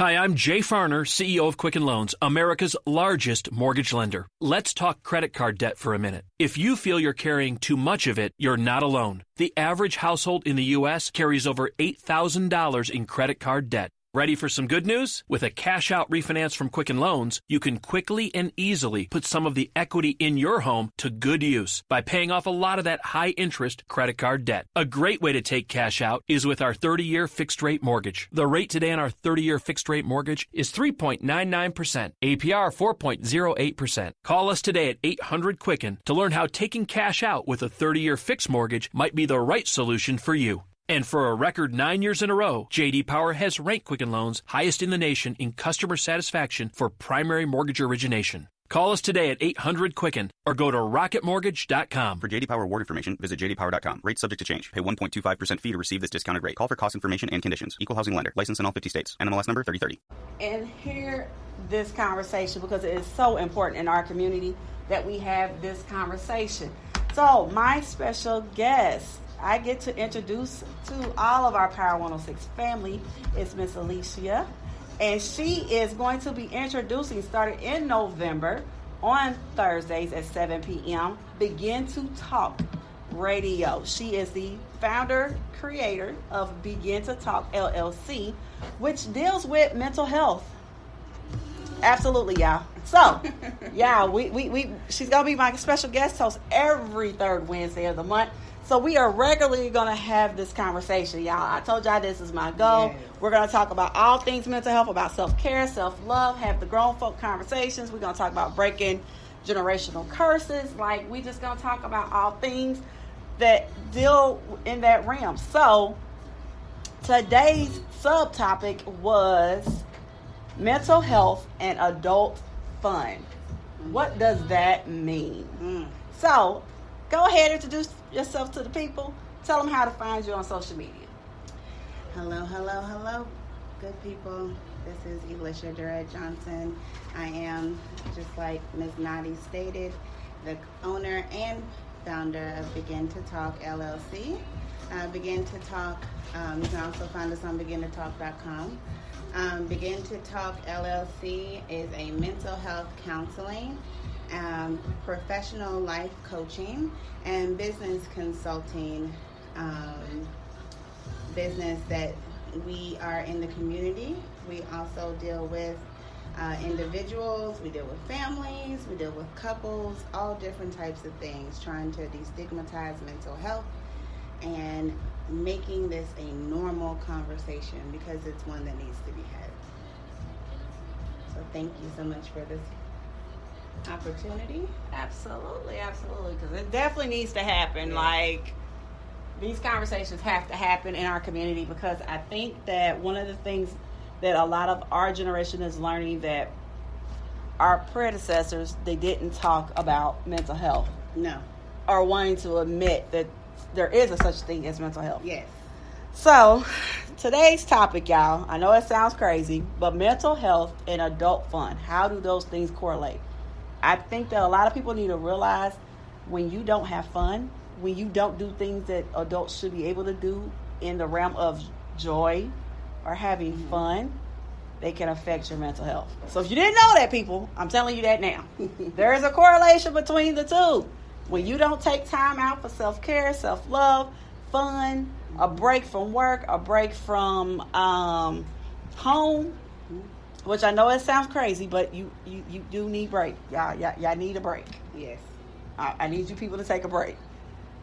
Hi, I'm Jay Farner, CEO of Quicken Loans, America's largest mortgage lender. Let's talk credit card debt for a minute. If you feel you're carrying too much of it, you're not alone. The average household in the U.S. carries over $8,000 in credit card debt. Ready for some good news? With a cash-out refinance from Quicken Loans, you can quickly and easily put some of the equity in your home to good use by paying off a lot of that high-interest credit card debt. A great way to take cash out is with our 30-year fixed-rate mortgage. The rate today on our 30-year fixed-rate mortgage is 3.99%, APR 4.08%. Call us today at 800-QUICKEN to learn how taking cash out with a 30-year fixed mortgage might be the right solution for you. And for a record 9 years in a row, J.D. Power has ranked Quicken Loans highest in the nation in customer satisfaction for primary mortgage origination. Call us today at 800-QUICKEN or go to rocketmortgage.com. For J.D. Power award information, visit jdpower.com. Rates subject to change. Pay 1.25% fee to receive this discounted rate. Call for cost information and conditions. Equal housing lender. License in all 50 states. NMLS number 3030. And hear this conversation because it is so important in our community that we have this conversation. So my special guest I get to introduce to all of our Power 106 family is Miss Alicia, and she is going to be introducing, starting in November, on Thursdays at 7 p.m., Begin to Talk Radio. She is the founder, creator of Begin to Talk LLC, which deals with mental health. Absolutely, y'all. So, yeah, she's going to be my special guest host every third Wednesday of the month. So we are regularly going to have this conversation, y'all. I told y'all this is my goal. Yes. We're going to talk about all things mental health, about self-care, self-love, have the grown folk conversations. We're going to talk about breaking generational curses. Like, we just going to talk about all things that deal in that realm. So today's subtopic was mental health and adult fun. What does that mean? So go ahead and introduce yourself to the people. Tell them how to find you on social media. Hello, good people. This is Alicia Durrett Johnson. I am, just like Ms. Nadi stated, the owner and founder of Begin to Talk LLC. Begin to Talk, you can also find us on begintotalk.com. Begin to Talk LLC is a mental health counseling, professional life coaching, and business consulting business that we are in the community. We also deal with individuals, we deal with families, we deal with couples, all different types of things, trying to destigmatize mental health and making this a normal conversation because it's one that needs to be had. So thank you so much for this opportunity. Absolutely, because it definitely needs to happen. Yeah. Like, these conversations have to happen in our community because I think that one of the things that a lot of our generation is learning, that our predecessors, they didn't talk about mental health. No. Or wanting to admit that there is a such thing as mental health. Yes. So today's topic, y'all, I know it sounds crazy, but mental health and adult fun, how do those things correlate? I think that a lot of people need to realize when you don't have fun, when you don't do things that adults should be able to do in the realm of joy or having fun, they can affect your mental health. So if you didn't know that, people, I'm telling you that now. There is a correlation between the two. When you don't take time out for self-care, self-love, fun, a break from work, a break from home, which I know it sounds crazy, but you do need break. Y'all need a break. Yes. I need you people to take a break.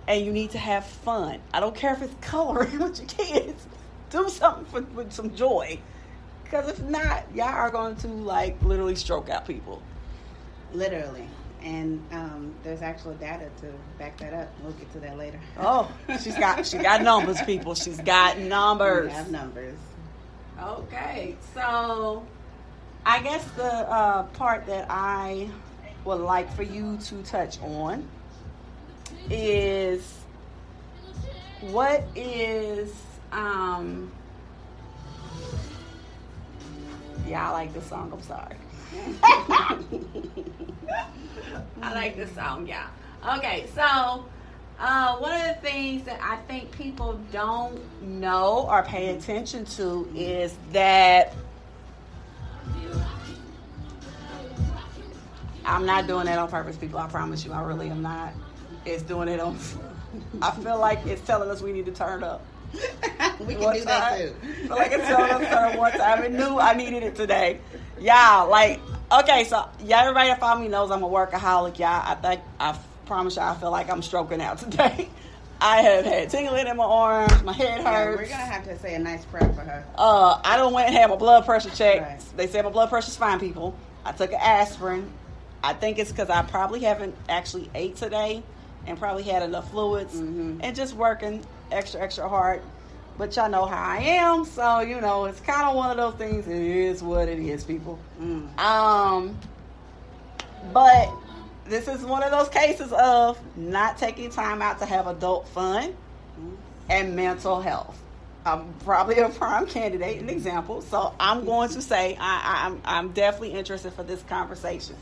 And you need to have fun. I don't care if it's coloring with your kids. Do something with some joy. Because if not, y'all are going to, like, literally stroke out people. Literally. And there's actual data to back that up. We'll get to that later. Oh, she got numbers, people. She's got numbers. We have numbers. Okay, so I guess the part that I would like for you to touch on is what is yeah, I like this song, I'm sorry. I like this song, yeah. Okay, so one of the things that I think people don't know or pay attention to is that I'm not doing that on purpose, people. I promise you. I really am not. It's doing it on... I feel like it's telling us we need to turn up. We can do that too. I feel like it's telling us to turn up one time. It knew I needed it today. Y'all, like... Okay, so everybody that follow me knows I'm a workaholic, y'all. I promise y'all, I feel like I'm stroking out today. I have had tingling in my arms, my head hurts. Yeah, we're going to have to say a nice prayer for her. I done went and had my blood pressure checked. Right. They said my blood pressure's fine, people. I took an aspirin. I think it's because I probably haven't actually ate today and probably had enough fluids and just working extra hard. But y'all know how I am, so, it's kind of one of those things. It is what it is, people. But this is one of those cases of not taking time out to have adult fun and mental health. I'm probably a prime candidate, an example. So I'm going to say I'm definitely interested for this conversation.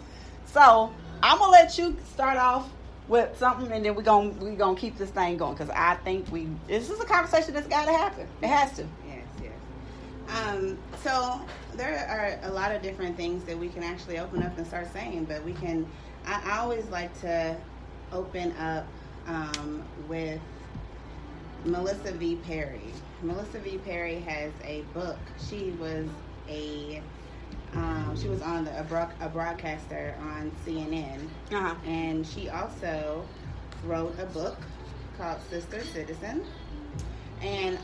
So I'm going to let you start off with something, and then we're gonna keep this thing going, because I think this is a conversation that's got to happen. It has to. Yes. So there are a lot of different things that we can actually open up and start saying, but I always like to open up with Melissa V. Perry. Melissa V. Perry has a book. She was on a broadcaster on CNN, and she also wrote a book called Sister Citizen. And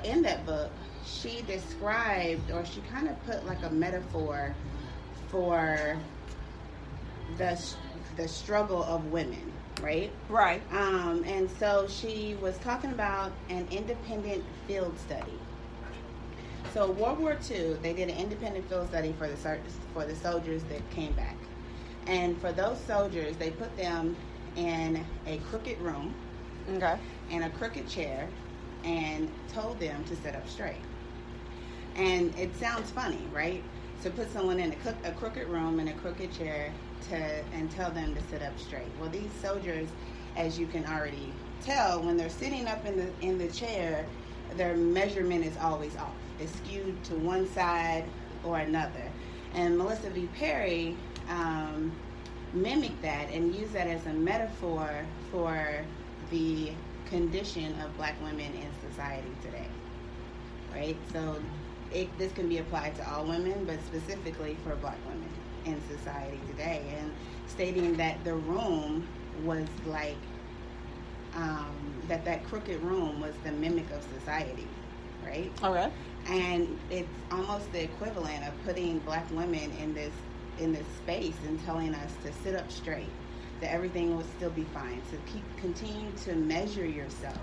in that book, she described, or she kind of put like a metaphor for the struggle of women, right? Right. And so she was talking about an independent field study. So World War II, they did an independent field study for the soldiers that came back. And for those soldiers, they put them in a crooked room, and a crooked chair, and told them to sit up straight. And it sounds funny, right? To put someone in a crooked room and a crooked chair and tell them to sit up straight. Well, these soldiers, as you can already tell, when they're sitting up in the chair, their measurement is always off. It's skewed to one side or another. And Melissa V. Perry mimicked that and used that as a metaphor for the condition of black women in society today, right? So this can be applied to all women, but specifically for black women in society today, and stating that the room was like, that crooked room was the mimic of society, right? Okay. And it's almost the equivalent of putting black women in this space and telling us to sit up straight, that everything will still be fine, to continue to measure yourself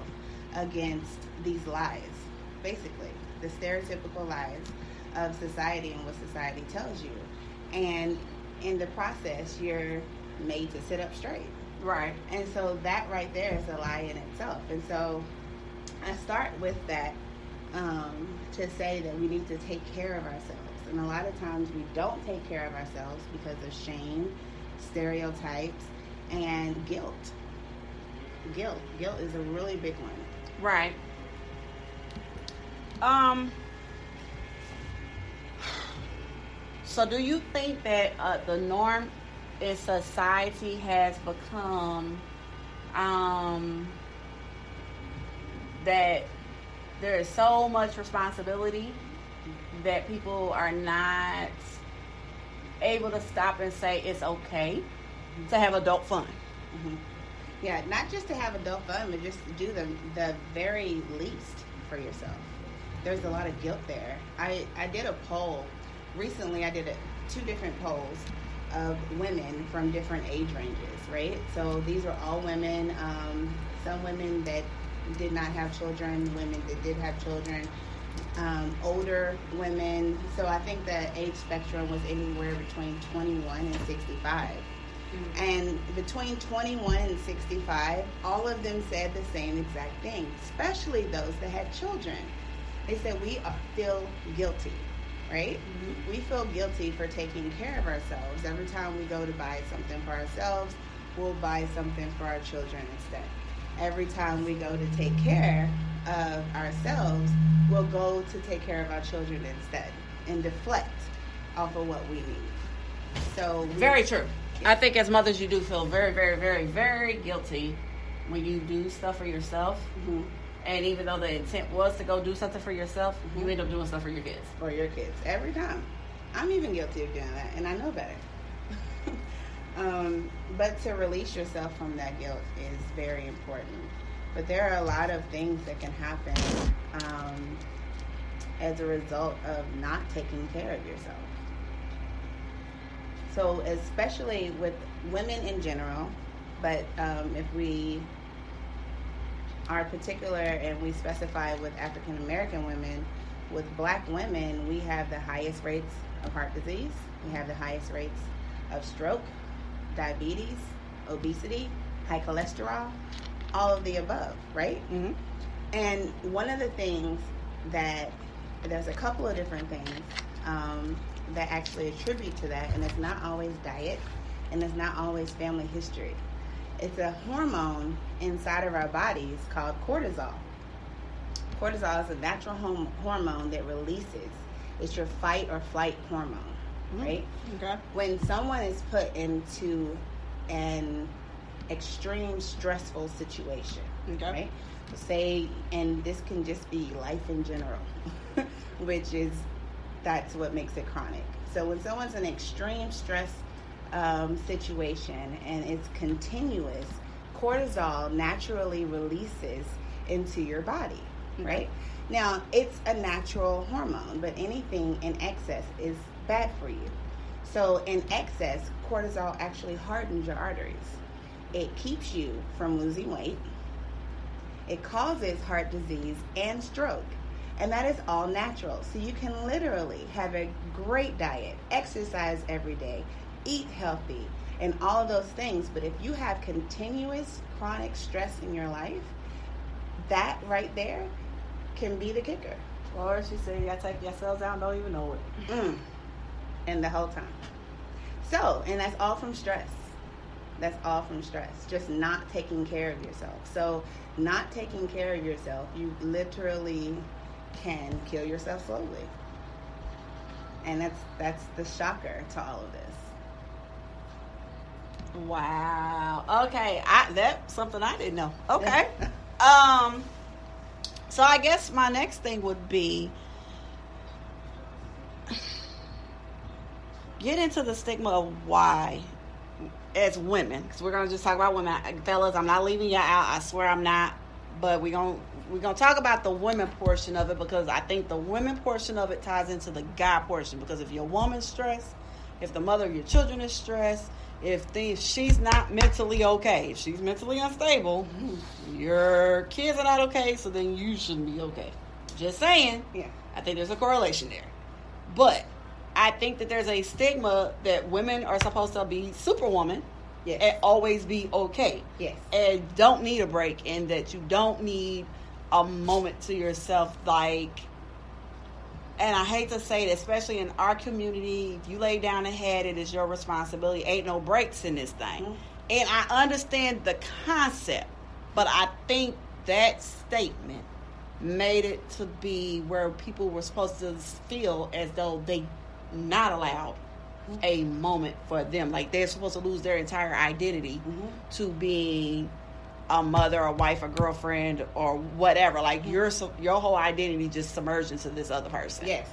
against these lies, basically the stereotypical lies of society and what society tells you. And in the process, you're made to sit up straight. Right. And so that right there is a lie in itself. And so I start with that to say that we need to take care of ourselves. And a lot of times we don't take care of ourselves because of shame, stereotypes, and guilt. Guilt is a really big one. Right. So do you think that the norm in society has become that there is so much responsibility that people are not able to stop and say it's okay to have adult fun? Mm-hmm. Yeah, not just to have adult fun, but just to do the very least for yourself. There's a lot of guilt there. I did a poll recently. I did 2 different polls of women from different age ranges, right? So these are all women, some women that did not have children, women that did have children, older women. So I think the age spectrum was anywhere between 21 and 65. Mm-hmm. And between 21 and 65, all of them said the same exact thing, especially those that had children. They said, we feel guilty, right? Mm-hmm. We feel guilty for taking care of ourselves. Every time we go to buy something for ourselves, we'll buy something for our children instead. Every time we go to take care of ourselves, we'll go to take care of our children instead and deflect off of what we need. So very true. I think as mothers, you do feel very, very, very, very guilty when you do stuff for yourself. Mm-hmm. And even though the intent was to go do something for yourself, mm-hmm. you end up doing stuff for your kids. For your kids. Every time. I'm even guilty of doing that, and I know better. But to release yourself from that guilt is very important. But there are a lot of things that can happen as a result of not taking care of yourself. So especially with women in general, but if we are particular and we specify with African American women, with Black women, we have the highest rates of heart disease. We have the highest rates of stroke, diabetes, obesity, high cholesterol, all of the above, right? Mm-hmm. And one of the things that, there's a couple of different things that actually attribute to that, and it's not always diet, and it's not always family history. It's a hormone inside of our bodies called cortisol. Cortisol is a natural hormone that releases. It's your fight or flight hormone, right? Okay. When someone is put into an extreme stressful situation, Okay. right? Say, and this can just be life in general, which is, that's what makes it chronic. So when someone's in an extreme stress situation and it's continuous, cortisol naturally releases into your body, right? Now, it's a natural hormone, but anything in excess is bad for you. So in excess, cortisol actually hardens your arteries. It keeps you from losing weight. It causes heart disease and stroke. And that is all natural. So you can literally have a great diet, exercise every day, eat healthy, and all of those things. But if you have continuous chronic stress in your life, that right there can be the kicker. Or she said, you gotta take your cells out and don't even know it. And the whole time. So, and that's all from stress. That's all from stress. Just not taking care of yourself. So, not taking care of yourself, you literally can kill yourself slowly. And that's the shocker to all of this. Wow. Okay. That's something I didn't know. Okay. So I guess my next thing would be get into the stigma of why, as women, because we're gonna just talk about women, fellas. I'm not leaving you out. I swear I'm not. But we're gonna talk about the women portion of it, because I think the women portion of it ties into the guy portion. Because if your woman's stressed, if the mother of your children is stressed, if she's not mentally okay, if she's mentally unstable, your kids are not okay, so then you shouldn't be okay. Just saying. Yeah. I think there's a correlation there. But I think that there's a stigma that women are supposed to be superwoman. Yes. And always be okay. Yes. And don't need a break, and that you don't need a moment to yourself, like, and I hate to say it, especially in our community, if you lay down and head, it is your responsibility. Ain't no breaks in this thing. Mm-hmm. And I understand the concept, but I think that statement made it to be where people were supposed to feel as though they not allowed a moment for them. Like they're supposed to lose their entire identity to being a mother, a wife, a girlfriend, or whatever. Like your whole identity just submerged into this other person. Yes.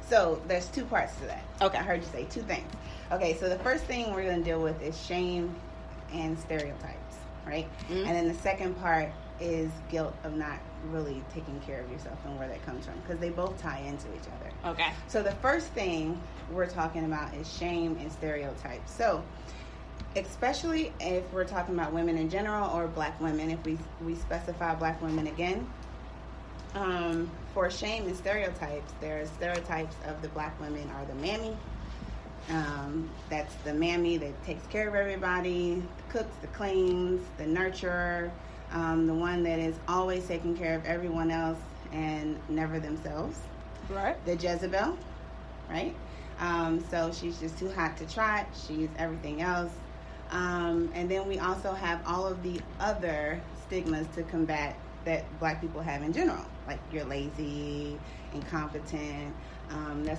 So there's two parts to that. Okay. I heard you say two things. Okay, so the first thing we're going to deal with is shame and stereotypes, right? And then the second part is guilt of not really taking care of yourself and where that comes from, because they both tie into each other. Okay. So the first thing we're talking about is shame and stereotypes. So especially if we're talking about women in general or Black women, if we specify Black women again, for shame and stereotypes, there are stereotypes of the Black women are the mammy. That's the mammy that takes care of everybody, the cooks, the cleans, the nurturer, the one that is always taking care of everyone else and never themselves. Right. The Jezebel, right? So she's just too hot to trot. She's everything else. And then we also have all of the other stigmas to combat that Black people have in general. Like you're lazy, incompetent. That's